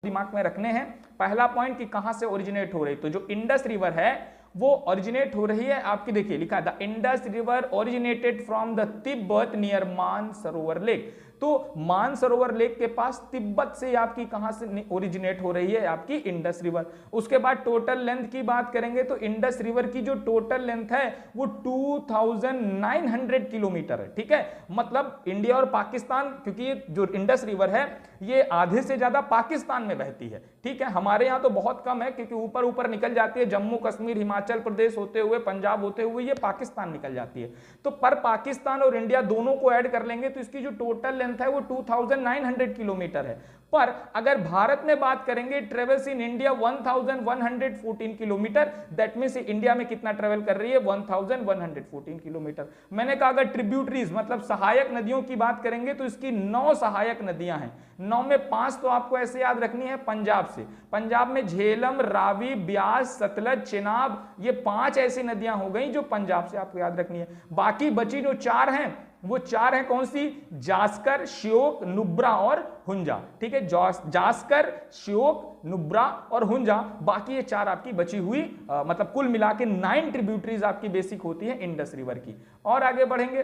दिमाग में रखने हैं। पहला पॉइंट कि कहां से ओरिजिनेट हो रही, तो जो इंडस रिवर है वो ओरिजिनेट हो रही है आपकी, देखिए लिखा है the Indus river originated from the Tibet near Mansarovar lake. तो मानसरोवर लेक के पास तिब्बत से आपकी कहां से ओरिजिनेट हो रही है आपकी इंडस रिवर। उसके बाद टोटल लेंथ की बात करेंगे तो इंडस रिवर की जो टोटल लेंथ है वो 2900 किलोमीटर है। ठीक है, मतलब इंडिया और पाकिस्तान, क्योंकि ये जो इंडस रिवर है ये आधे से ज्यादा पाकिस्तान में बहती है। ठीक है, हमारे यहाँ तो बहुत कम है क्योंकि ऊपर ऊपर निकल जाती है, जम्मू कश्मीर हिमाचल प्रदेश होते हुए पंजाब होते हुए ये पाकिस्तान निकल जाती है। तो पर पाकिस्तान और इंडिया दोनों को ऐड कर लेंगे तो इसकी जो टोटल लेंथ है वो 2900 किलोमीटर है। पर अगर भारत में बात करेंगे travels in India 1114 kilometre, that means India में कितना ट्रेवल कर रही है 1114 किलोमीटर। मैंने कहा अगर ट्रिब्यूटरीज मतलब सहायक नदियों की बात करेंगे तो इसकी 9 सहायक नदियां हैं। 9 में 5 तो आपको ऐसे याद रखनी है पंजाब से, पंजाब में झेलम, रावी, ब्यास, सतलज, चेनाब, ये 5 ऐसी नदियां हो गई जो पंजाब से आपको याद रखनी है। बाकी बची जो 4 हैं वो 4 हैं कौन सी, जास्कर, श्योक, नुब्रा और हुंजा। ठीक है, जास्कर, श्योक, नुब्रा और हुंजा, बाकी ये 4 आपकी बची हुई मतलब कुल मिला के 9 ट्रिब्यूटरीज आपकी बेसिक होती है इंडस रिवर की। और आगे बढ़ेंगे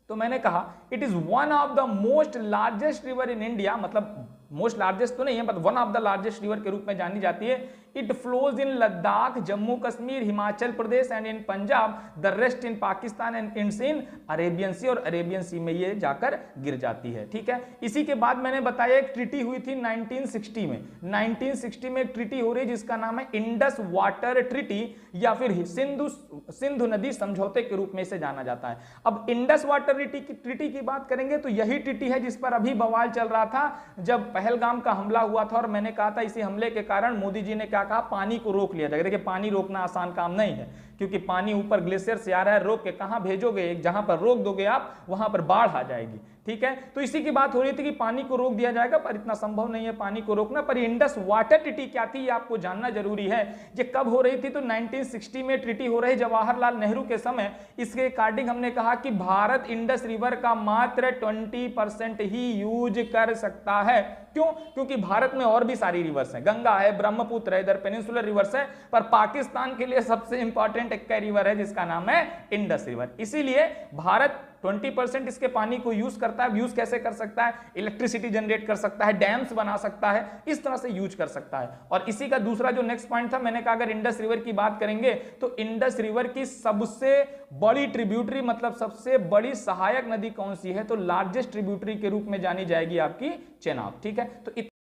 तो मैंने कहा it is one of the most largest river in India, मतलब मोस्ट लार्जेस्ट तो नहीं है but one of the largest river के रूप में जानी जाती है। It flows in Ladakh, Jammu Kashmir, Himachal Pradesh and in Punjab, the rest in Pakistan and Indus in Arabian sea, और अरेबियन सी में ये जाकर गिर जाती है। ठीक है, इसी के बाद मैंने बताया एक ट्रीटी हुई थी 1960 में। 1960 में एक ट्रीटी हो रही है जिसका नाम है इंडस वाटर ट्रीटी या फिर सिंधु नदी समझौते के रूप में इसे जाना जाता है। अब इंडस वाटर ट्रीटी की बात करेंगे तो यही ट्रीटी है जिस पर अभी बवाल चल रहा था जब पहलगाम का हमला हुआ था, और मैंने कहा था इसी हमले के कारण मोदी जी ने क्या कहा, पानी को रोक लिया जाएगा। देखिए पानी रोकना आसान काम नहीं है क्योंकि पानी ऊपर ग्लेशियर से आ रहा है, रोक के कहां भेजोगे, जहां पर रोक दोगे आप वहां पर बाढ़ आ जाएगी। ठीक है, तो इसी की बात हो रही थी कि पानी को रोक दिया जाएगा, पर इतना संभव नहीं है पानी को रोकना। पर इंडस वाटर ट्रीटी क्या थी ये आपको जानना जरूरी है। ये कब हो रही थी तो 1960 में ट्रीटी हो रही जवाहरलाल नेहरू के समय। इसके अकॉर्डिंग हमने कहा कि भारत इंडस रिवर का मात्र 20% ही यूज कर सकता है। क्यों? क्योंकि भारत में और भी सारी रिवर्स हैं, गंगा है, ब्रह्मपुत्र है, इधर पेनिनसुलर रिवर्स है, पर पाकिस्तान के लिए सबसे इंपॉर्टेंट एक रिवर है जिसका नाम है इंडस रिवर। इसीलिए भारत 20% इसके पानी को यूज करता है। यूज कैसे कर सकता है, इलेक्ट्रिसिटी जनरेट कर सकता है, डैम्स बना सकता है, इस तरह से यूज कर सकता है। और इसी का दूसरा जो नेक्स्ट पॉइंट था, मैंने कहा अगर इंडस रिवर की बात करेंगे तो इंडस रिवर की सबसे बड़ी ट्रिब्यूटरी मतलब सबसे बड़ी सहायक नदी कौन सी है, तो लार्जेस्ट ट्रिब्यूटरी के रूप में जानी जाएगी आपकी चेनाब। ठीक है, तो